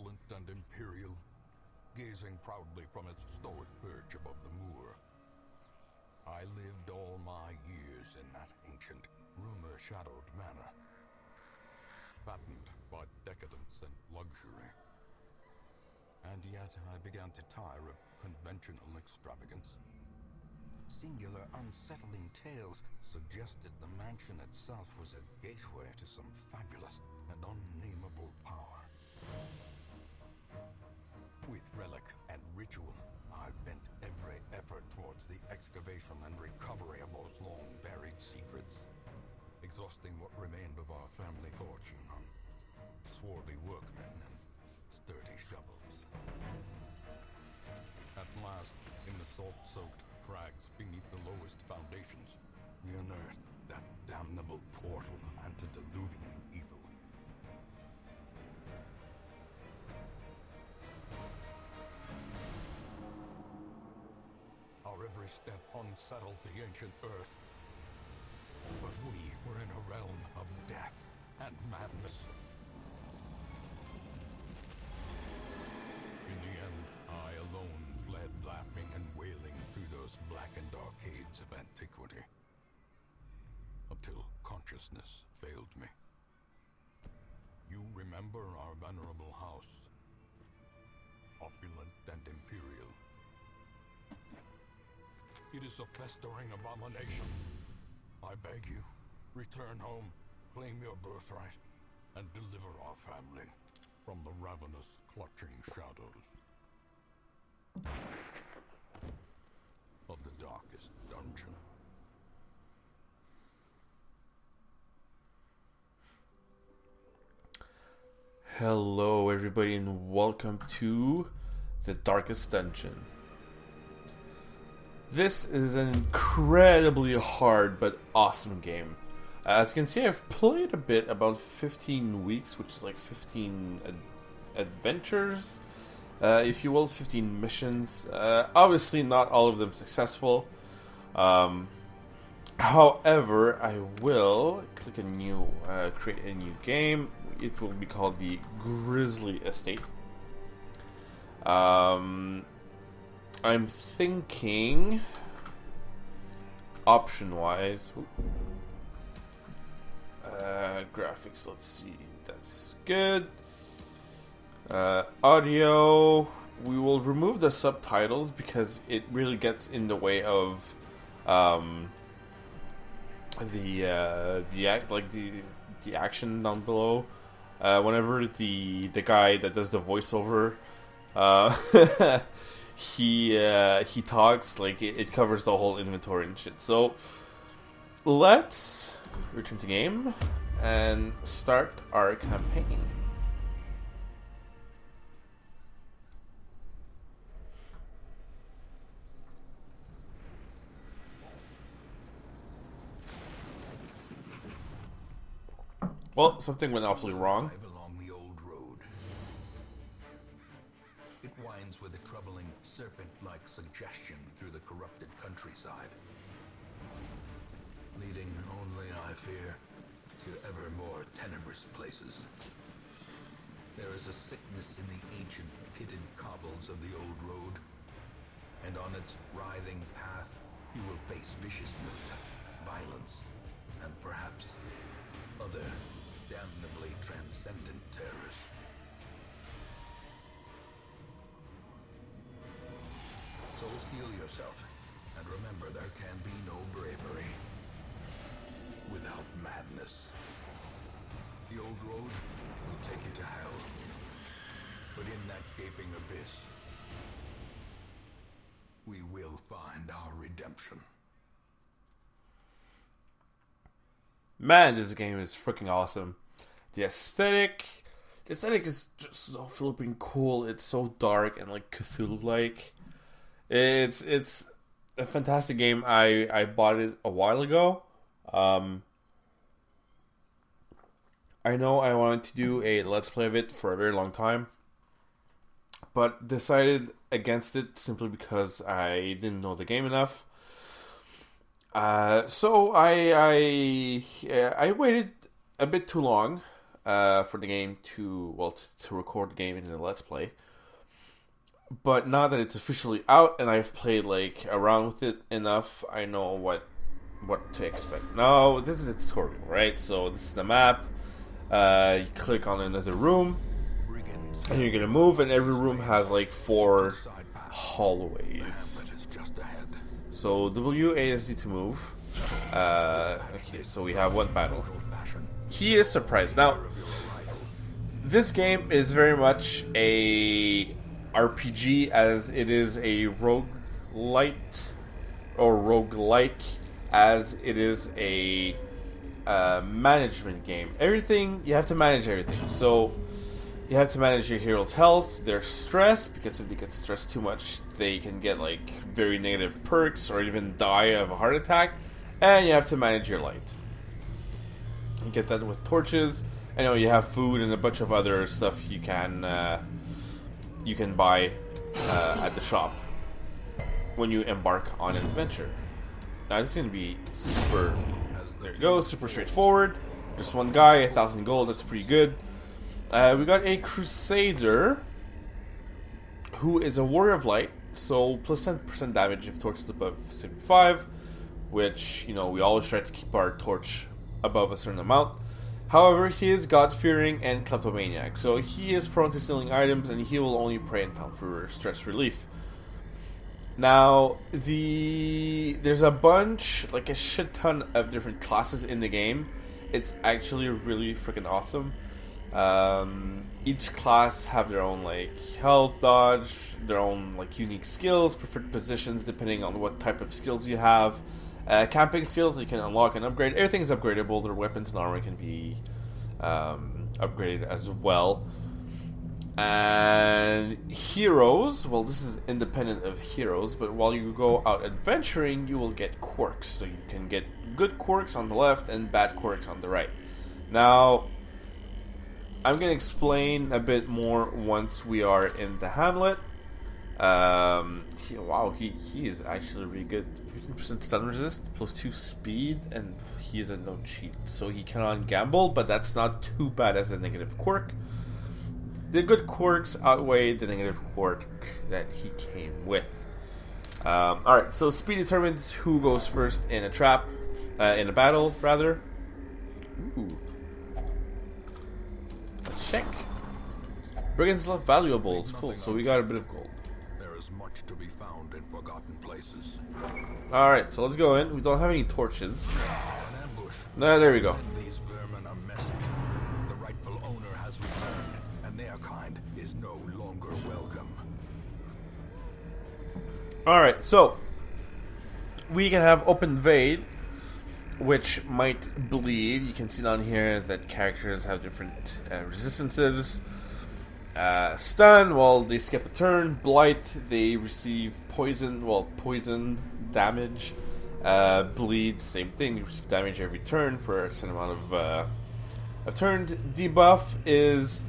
opulent and imperial, gazing proudly from its stoic perch above the moor. I lived all my years in that ancient, rumor-shadowed manor, fattened by decadence and luxury. And yet I began to tire of conventional extravagance. Singular, unsettling tales suggested the mansion itself was a gateway to some fabulous and unnameable power. With relic and ritual, I bent every effort towards the excavation and recovery of those long-buried secrets, exhausting what remained of our family fortune on swarthy workmen and sturdy shovels. At last, in the salt-soaked crags beneath the lowest foundations, we unearthed that damnable portal of antediluvian evil. Our every step unsettled the ancient earth, but we were in a realm of death and madness. In the end, I alone fled laughing and wailing through those blackened arcades of antiquity, until consciousness failed me. You remember our venerable house, opulent and imperial. It is a festering abomination. I beg you, return home, claim your birthright, and deliver our family from the ravenous, clutching shadows of the darkest dungeon. Hello everybody and welcome to The Darkest Dungeon. This is an incredibly hard but awesome game. As you can see, I've played a bit, about 15 weeks, which is like 15 adventures, if you will, 15 missions. Obviously not all of them successful. However, I will click a new, create a new game. It will be called the Grizzly Estate. I'm thinking option-wise. Graphics, let's see. That's good. Audio, we will remove the subtitles because it really gets in the way of the action down below. Whenever the guy that does the voiceover he talks, like it covers the whole inventory and shit. So let's return to game and start our campaign. Well, something went awfully wrong. Along the old road. It winds with a troubling, serpent-like suggestion through the corrupted countryside, leading only, I fear, to ever more tenebrous places. There is a sickness in the ancient, pitted cobbles of the old road, and on its writhing path you will face viciousness, violence, and perhaps other damnably transcendent terrors. So steel yourself, and remember there can be no bravery without madness. The old road will take you to hell, but in that gaping abyss, we will find our redemption. Man, this game is freaking awesome. The aesthetic is just so flipping cool. It's so dark and like Cthulhu-like. It's a fantastic game. I bought it a while ago. I know I wanted to do a Let's Play of it for a very long time, but decided against it simply because I didn't know the game enough. So I waited a bit too long. for the game to record the game in the Let's Play. But now that it's officially out and I've played like around with it enough, I know what to expect. Now this is a tutorial, right? So this is the map. You click on another room, and you're gonna move, and every room has like 4 hallways. So WASD to move. Okay, so we have one battle. He is surprised. Now, this game is very much a RPG as it is a roguelite or roguelike as it is a management game. Everything, you have to manage everything. So you have to manage your hero's health, their stress, because if they get stressed too much, they can get like very negative perks or even die of a heart attack. And you have to manage your light. You get that with torches. I know you have food and a bunch of other stuff you can buy at the shop when you embark on an adventure. Now this is going to be super, there you go, super straightforward. Just one guy, 1,000 gold, that's pretty good. We got a Crusader who is a Warrior of Light, so plus 10% damage if torch is above 75, which, you know, we always try to keep our torch above a certain amount. However, he is God-fearing and kleptomaniac, so he is prone to stealing items and he will only prey in town for stress relief. Now, there's a bunch, like a shit ton of different classes in the game. It's actually really freaking awesome. Each class have their own like health, dodge, their own like unique skills, preferred positions depending on what type of skills you have. Camping skills you can unlock and upgrade. Everything is upgradable. Their weapons and armor can be upgraded as well. And heroes, well, this is independent of heroes, but while you go out adventuring, you will get quirks. So you can get good quirks on the left and bad quirks on the right. Now, I'm going to explain a bit more once we are in the hamlet. He is actually really good. 15% stun resist, plus 2 speed, and he is a known cheat. So he cannot gamble, but that's not too bad as a negative quirk. The good quirks outweigh the negative quirk that he came with. Alright, so speed determines who goes first in a trap, in a battle, rather. Ooh. Let's check. Brigands love valuables. Cool, so we got a bit of gold. There is much to be found in forgotten places. Alright, so let's go in. We don't have any torches. An ambush. No, there we go. These vermin are messy. The rightful owner has returned, and their kind is no longer welcome. Alright, so we can have open Vade, which might bleed. You can see down here that characters have different resistances. Stun, well, they skip a turn. Blight, they receive poison, poison damage. Bleed, same thing, you receive damage every turn for a certain amount of turns. Debuff is,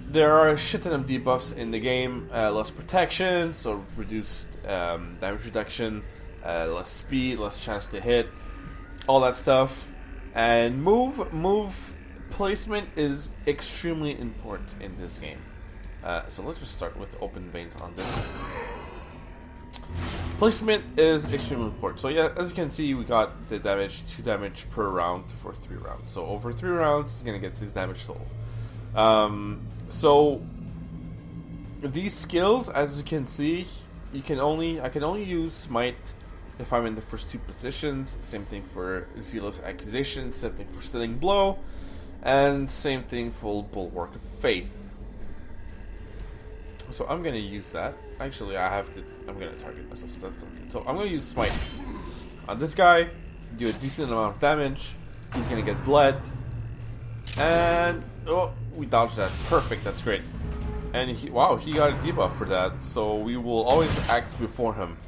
there are a shit ton of debuffs in the game. Less protection, so reduced damage reduction, less speed, less chance to hit, all that stuff. And move placement is extremely important in this game. So let's just start with open veins on this. Placement is extremely important. So yeah, as you can see, we got the damage, 2 damage per round for 3 rounds. So over 3 rounds, it's gonna get 6 damage total. So these skills, as you can see, I can only use Smite if I'm in the first 2 positions. Same thing for Zealous Accusation, same thing for Stunning Blow, and same thing for Bulwark of Faith. So I'm gonna use that. Actually, I'm gonna target myself, so that's okay. So I'm gonna use Smite on this guy, do a decent amount of damage. He's gonna get bled, and oh, we dodged that. Perfect, that's great. And he got a debuff for that, so we will always act before him.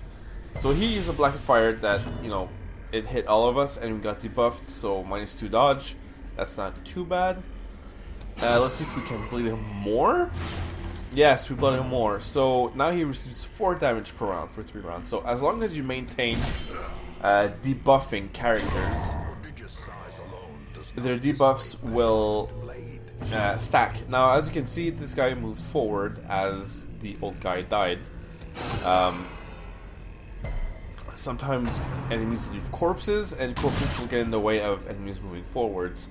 So he used a Black Fire that, you know, it hit all of us, and we got debuffed, so -2 dodge. That's not too bad. Let's see if we can bleed him more. Yes, we bled him more. So now he receives 4 damage per round for 3 rounds. So as long as you maintain debuffing characters, their debuffs will stack. Now, as you can see, this guy moves forward as the old guy died. Sometimes enemies leave corpses, and corpses will get in the way of enemies moving forwards.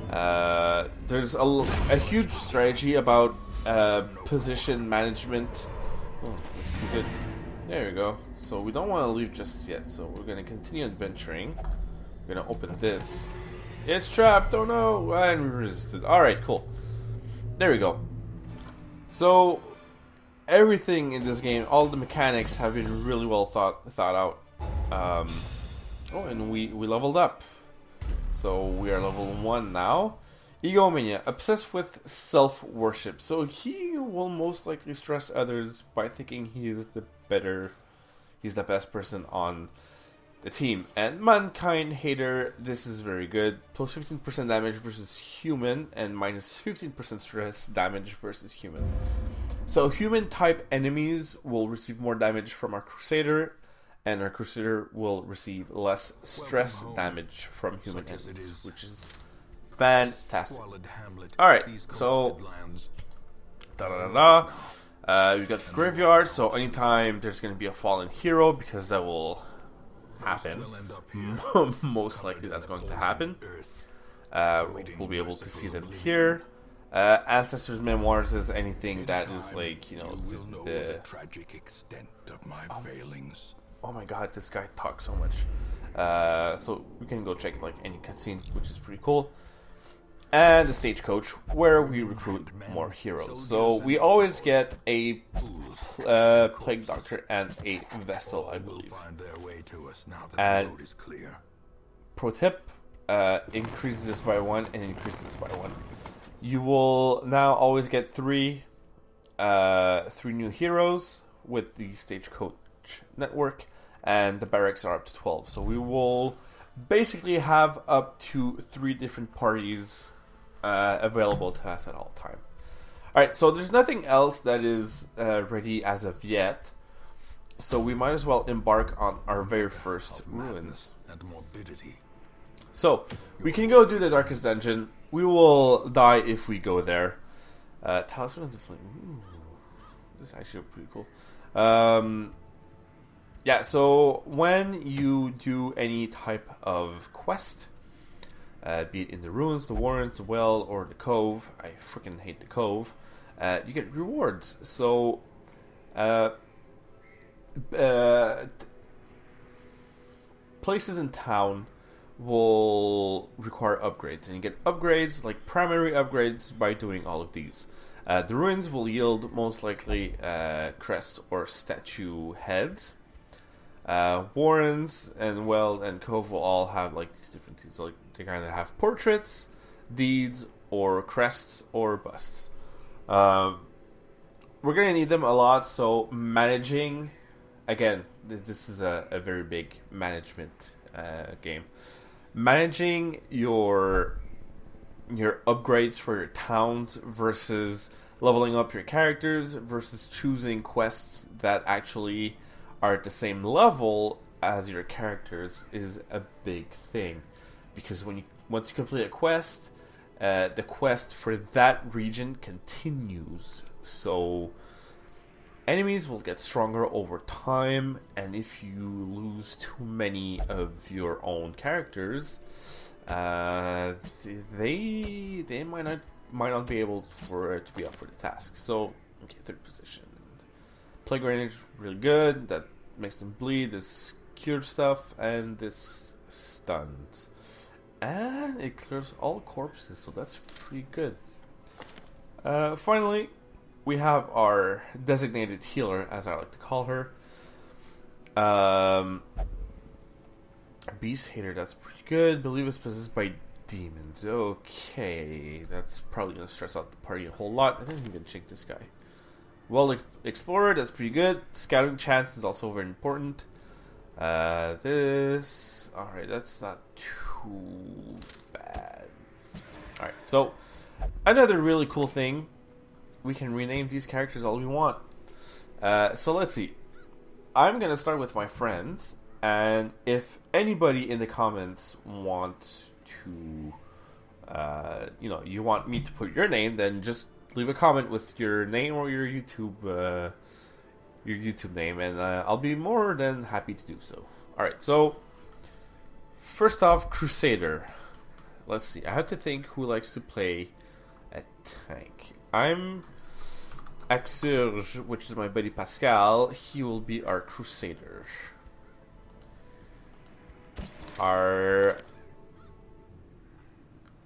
There's a huge strategy about position management. Oh, that's pretty good. There we go. So we don't want to leave just yet, so we're going to continue adventuring. We're going to open this. It's trapped, oh no! And we resisted. Alright, cool. There we go. So, everything in this game, all the mechanics have been really well thought out. Oh, and we leveled up. So, we are level 1 now. Egomania, obsessed with self-worship. So, he will most likely stress others by thinking he's the best person on the team. And Mankind Hater, this is very good. Plus 15% damage versus human, and minus 15% stress damage versus human. So human type enemies will receive more damage from our Crusader, and our Crusader will receive less stress damage from human enemies, which is fantastic. Alright, so we got the graveyard, so anytime there's going to be a fallen hero, because that will happen, most likely that's going to happen, we'll be able to see them here. Ancestors' Memoirs is anything that is like, you know, the tragic extent of my failings. Oh my god, this guy talks so much. So we can go check like any cutscene, which is pretty cool. And the Stagecoach, where we recruit more heroes. So we always get a Plague Doctor and a Vestal, I believe. And pro tip, increase this by 1 and increase this by 1. You will now always get 3 new heroes with the Stagecoach network, and the barracks are up to 12. So we will basically have up to 3 different parties available to us at all time. Alright, so there's nothing else that is ready as of yet, so we might as well embark on our very first ruins. So, we can go do the Darkest Dungeon. We will die if we go there. Talisman of the Flame. Ooh, this is actually pretty cool. Yeah, so when you do any type of quest, be it in the ruins, the warrens, the well, or the cove. I freaking hate the cove. You get rewards. So, places in town will require upgrades, and you get upgrades, like primary upgrades, by doing all of these. The ruins will yield most likely crests or statue heads. Warrens and well and cove will all have like these different things. Like they kind of have portraits, deeds, or crests or busts. We're gonna need them a lot. So managing, again, this is a very big management game. Managing your upgrades for your towns versus leveling up your characters versus choosing quests that actually are at the same level as your characters is a big thing, because once you complete a quest, the quest for that region continues. So enemies will get stronger over time, and if you lose too many of your own characters, they might not be able to be up for the task. So okay, 3rd position. Plague Range, really good. That makes them bleed. This cured stuff, and this stuns. And it clears all corpses, so that's pretty good. Finally, we have our designated healer, as I like to call her. Beast Hater, that's pretty good. Believe it's possessed by demons. Okay, that's probably going to stress out the party a whole lot. I think we can check this guy. Well, Explorer, that's pretty good. Scouting chance is also very important. This... Alright, that's not too bad. Alright, so another really cool thing. We can rename these characters all we want. So let's see. I'm going to start with my friends. And if anybody in the comments want to you want me to put your name, then just leave a comment with your name or your YouTube name, and I'll be more than happy to do so. Alright, so first off, Crusader. Let's see, I have to think who likes to play a tank. I'm Axurge, which is my buddy Pascal. He will be our Crusader. Our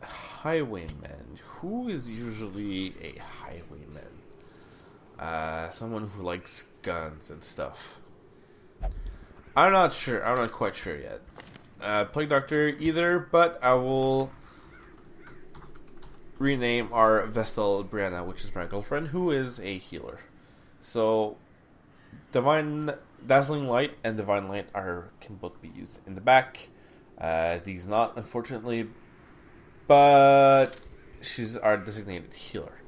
Highwayman. Who is usually a Highwayman? Someone who likes guns and stuff. I'm not sure. I'm not quite sure yet. Plague Doctor either, but I will rename our Vestal Brianna, which is my girlfriend, who is a healer. So, Dazzling Light and Divine Light can both be used in the back. These not, unfortunately, but she's our designated healer.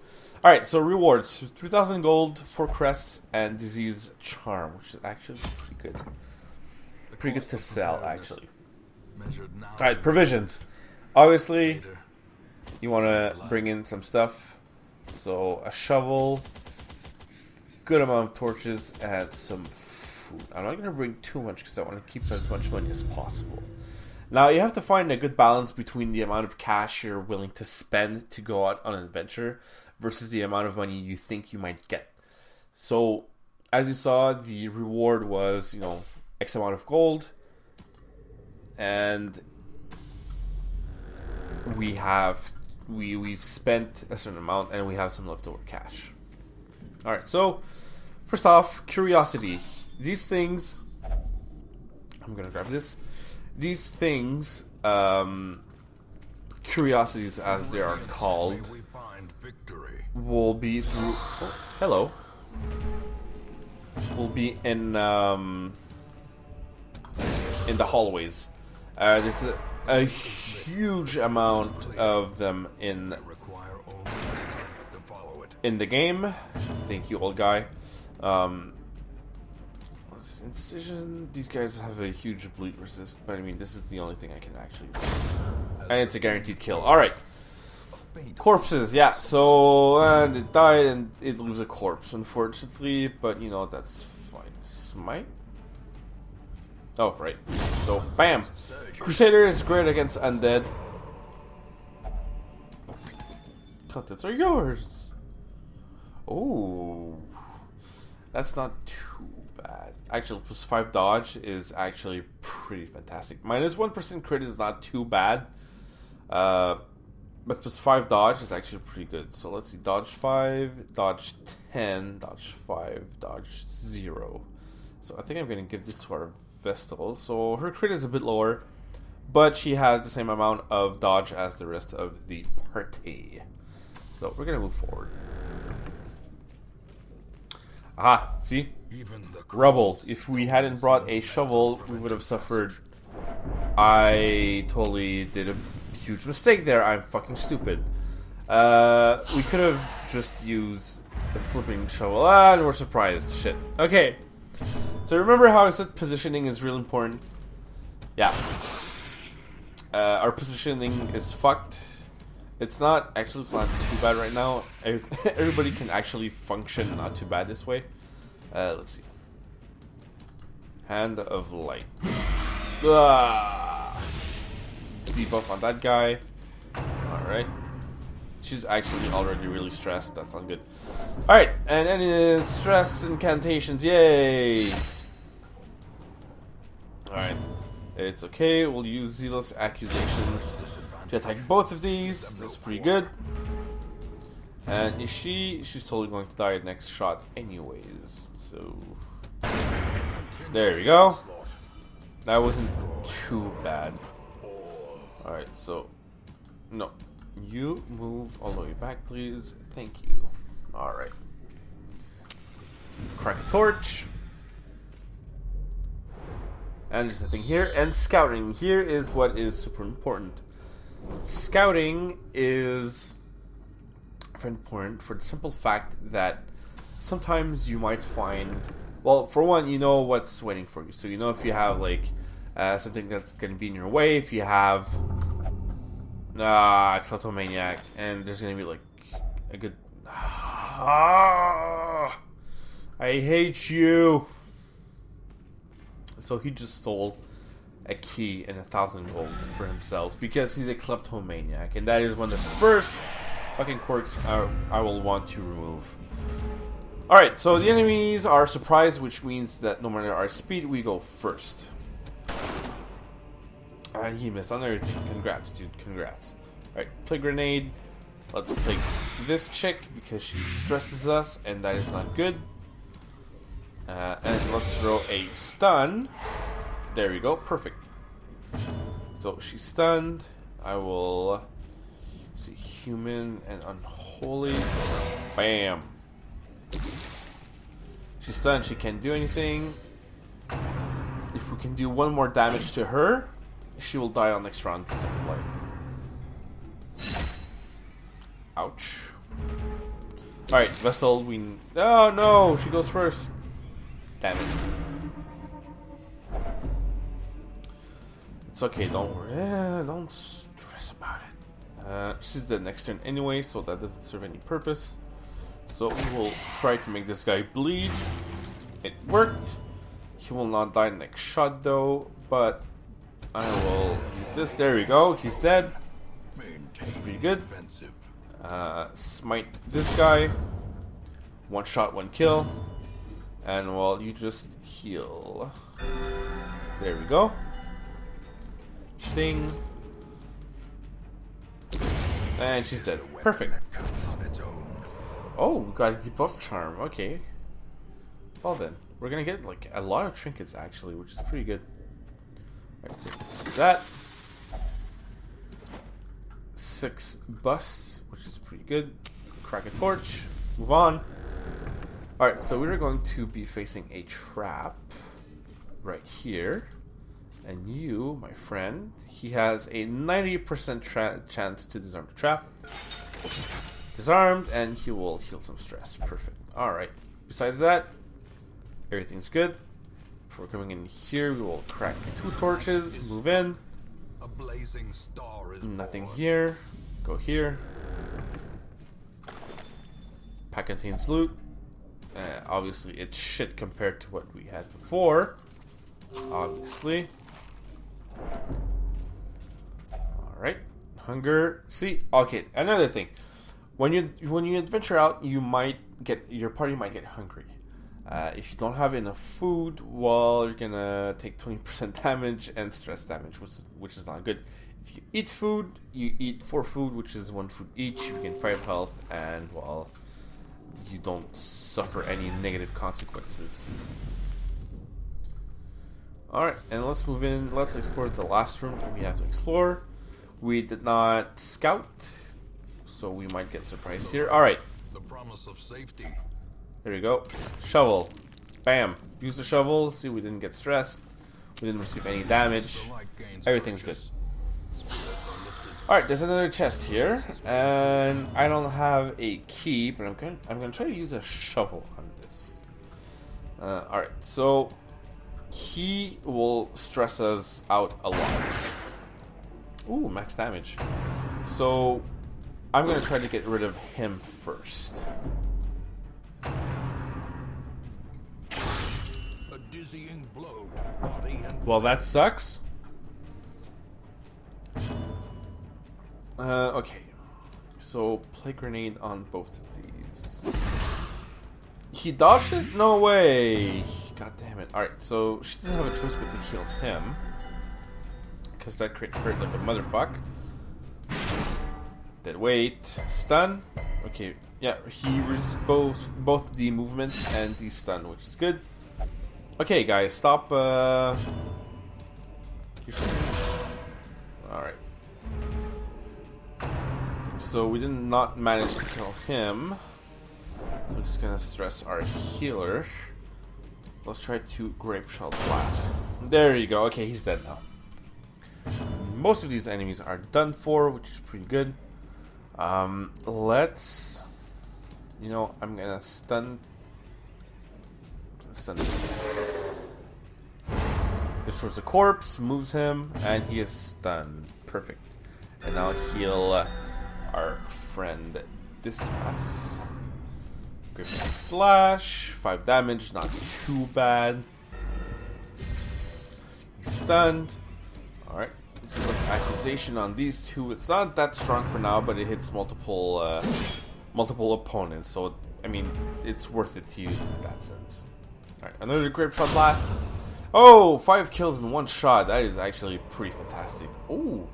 Alright, so rewards. 3,000 gold, 4 crests, and Disease Charm, which is actually pretty good. Pretty good to sell, actually. Alright, provisions. Obviously, you want to bring in some stuff. So, a shovel, good amount of torches, and some food. I'm not going to bring too much because I want to keep as much money as possible. Now, you have to find a good balance between the amount of cash you're willing to spend to go out on an adventure versus the amount of money you think you might get. So, as you saw, the reward was, X amount of gold. And we've spent a certain amount and we have some leftover cash. Alright, so first off, curiosity. These things, I'm gonna grab this. These things, curiosities as they are called, will be through, will be in the hallways. There's a huge amount of them in the game. Thank you, old guy. Incision. These guys have a huge bleed resist, but I mean, this is the only thing I can actually do. And it's a guaranteed kill. Alright. Corpses, yeah. So, and it died and it leaves a corpse, unfortunately, but that's fine. Smite? Oh, right. So, bam! Crusader is great against undead. Contents are yours! Oh, that's not too bad. Actually, plus 5 dodge is actually pretty fantastic. Minus 1% crit is not too bad. But plus 5 dodge is actually pretty good. So let's see. Dodge 5, dodge 10, dodge 5, dodge 0. So I think I'm going to give this to our Vestal. So her crit is a bit lower, but she has the same amount of dodge as the rest of the party. So we're going to move forward. Aha, see? Rubble. If we hadn't brought a shovel, we would have suffered. I totally did a huge mistake there. I'm fucking stupid. We could have just used the flipping shovel. And we're surprised. Shit. Okay. So remember how I said positioning is real important? Yeah. Our positioning is fucked. It's not too bad right now. Everybody can actually function not too bad this way. Let's see. Hand of Light. Debuff on that guy. Alright. She's actually already really stressed. That's not good. Alright, and any stress incantations. Yay! Alright. It's okay. We'll use Zealous Accusations to attack both of these. That's pretty good. And she's totally going to die next shot anyways. So there we go. That wasn't too bad. Alright, so no. You move all the way back, please. Thank you. Alright. Crack a torch. And there's nothing here. And scouting. Here is what is super important. Scouting is very important for the simple fact that sometimes you might find, well, for one, you know what's waiting for you. So you know if you have like something that's going to be in your way, if you have Kleptomaniac, and there's gonna be like a good. I hate you. So he just stole a key and 1,000 gold for himself because he's a kleptomaniac, and that is one of the first fucking quirks I will want to remove. Alright, so the enemies are surprised, which means that no matter our speed, we go first. And he missed on everything. Congrats, dude. Congrats. Alright, play grenade. Let's play this chick because she stresses us, and that is not good. And let's throw a stun. There we go. Perfect. So she's stunned. I will see human and unholy. Bam. She's stunned. She can't do anything. If we can do one more damage to her, she will die on next round because of light. Ouch. Alright, Vestal, we... Oh no! She goes first. Damn it. It's okay, don't worry. Don't stress about it. She's dead next turn anyway, so that doesn't serve any purpose. So we will try to make this guy bleed. It worked. He will not die next shot though, but I will use this. There we go. He's dead. That's pretty good. Smite this guy. One shot, one kill. And well, you just heal. There we go. Thing. And she's dead. Perfect. Oh, we got a debuff charm. Okay. Well then, we're gonna get like a lot of trinkets actually, which is pretty good. Alright, so that. 6 busts, which is pretty good. Crack a torch. Move on. Alright, so we're going to be facing a trap right here. And you, my friend, he has a 90% chance to disarm the trap. Disarmed, and he will heal some stress. Perfect. Alright, besides that, everything's good. Before coming in here, we will crack 2 torches, move in. A blazing star is nothing born. here. Go here. Pack contains loot. Obviously, it's shit compared to what we had before. Obviously. Alright. Hunger. See? Okay, another thing. When you adventure out, you might get... Your party might get hungry. If you don't have enough food, well, you're gonna take 20% damage and stress damage, which is not good. If you eat food, you eat 4 food, which is 1 food each. You gain 5 health, and well, you don't suffer any negative consequences. Alright, and let's move in. Let's explore the last room that we have to explore. We did not scout, so we might get surprised here. Alright. The promise of safety. There we go. Shovel. Bam. Use the shovel. See, we didn't get stressed. We didn't receive any damage. Everything's good. Alright, there's another chest here. And I don't have a key, but I'm gonna try to use a shovel on this. Alright, so he will stress us out a lot. Ooh, max damage. So I'm gonna try to get rid of him first. A dizzying blow to body and Well, that sucks. Okay. So, play grenade on both of these. He dodged it? No way! God damn it. Alright, so she doesn't have a choice but to heal him. Because that crit hurt like a motherfucker. Dead weight. Stun. Okay, yeah, he resists both the movement and the stun, which is good. Okay, guys, stop. Alright. So we did not manage to kill him. So we're just gonna stress our healer. Let's try to grape shell blast. There you go. Okay, he's dead now. Most of these enemies are done for, which is pretty good. Let's... You know, I'm gonna stun... Destroys the corpse, moves him, and he is stunned. Perfect. And I'll heal our friend Dismas. Griffin slash, 5 damage, not too bad. He's stunned. Alright, this is what's accusation on these two. It's not that strong for now, but it hits multiple opponents, so I mean it's worth it to use in that sense. Alright, another Grape Shot Blast. Oh, 5 kills in 1 shot. That is actually pretty fantastic. Ooh.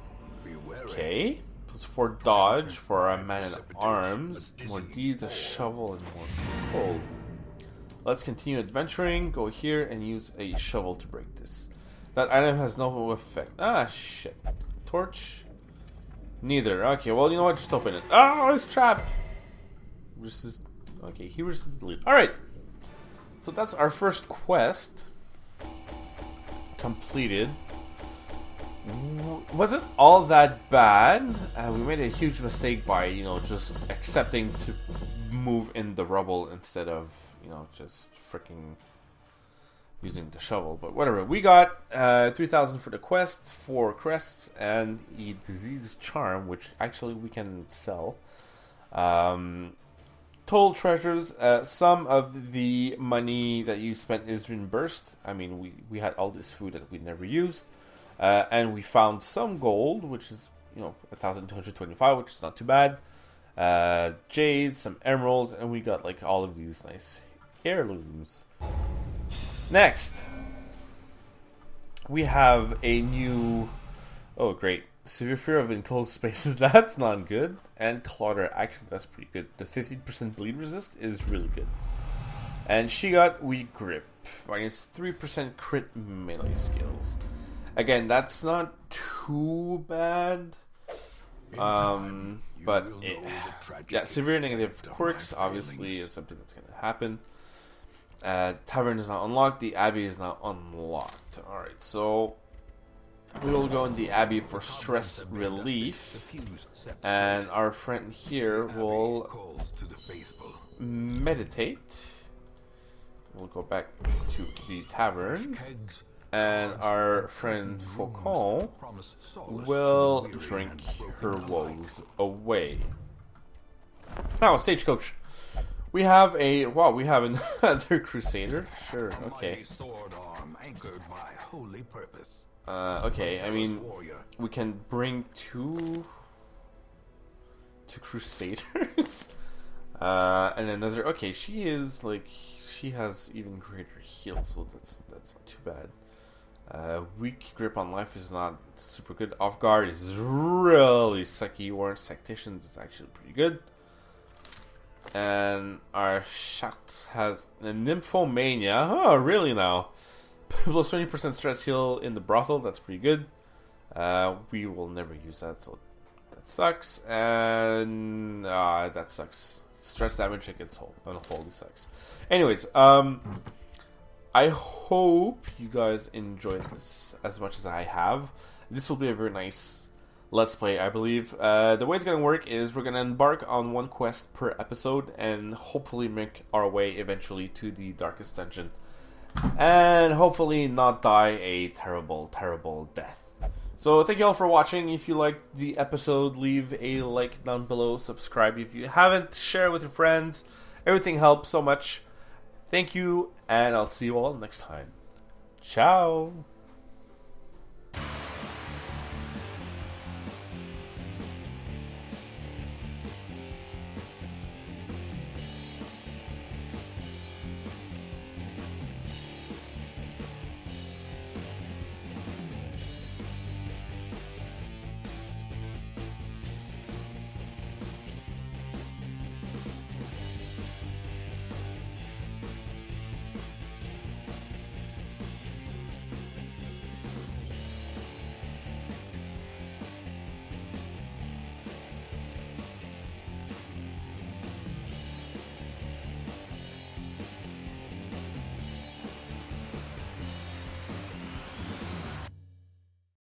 Okay. Plus 4 dodge for our man at arms. More deeds, a shovel, and more cold. Let's continue adventuring. Go here and use a shovel to break this. That item has no effect. Ah, shit. Torch? Neither. Okay, well, you know what? Just open it. Oh, it's trapped. Okay, he was delete. Alright. So that's our first quest completed. Wasn't all that bad. We made a huge mistake by, you know, just accepting to move in the rubble instead of, you know, just freaking using the shovel. But whatever. We got 3,000 for the quest, 4 crests, and a disease charm, which actually we can sell. Total treasures. Some of the money that you spent is reimbursed. I mean, we had all this food that we never used. And we found some gold, which is, you know, 1,225, which is not too bad. Jades, some emeralds, and we got like all of these nice heirlooms. Next, we have a new. Oh, great! Severe fear of enclosed spaces. That's not good. And Clauder, actually, that's pretty good. The 15% bleed resist is really good. And she got weak grip, minus 3% crit melee skills. Again, that's not too bad, but yeah, severe negative quirks obviously is something that's going to happen. Tavern is not unlocked. The Abbey is not unlocked. All right, so we will go in the Abbey for stress relief, and our friend here will meditate. We'll go back to the tavern. And our friend Faucon will drink her woes away. Now, Stagecoach. We have another Crusader. Sure, okay. Okay, I mean, we can bring two Crusaders. And another. Okay, she has even greater heal, so that's not too bad. Weak grip on life is not super good. Off guard is really sucky. Warrant Tacticians is actually pretty good. And our Shaft has a Nymphomania. Oh, really now? Plus 20% stress heal in the brothel. That's pretty good. We will never use that, so that sucks. And that sucks. Stress damage against unholy sucks. Anyways, I hope you guys enjoyed this as much as I have. This will be a very nice Let's Play, I believe. The way it's going to work is we're going to embark on 1 quest per episode and hopefully make our way eventually to the Darkest Dungeon. And hopefully not die a terrible, terrible death. So thank you all for watching. If you liked the episode, leave a like down below. Subscribe if you haven't. Share with your friends. Everything helps so much. Thank you, and I'll see you all next time. Ciao!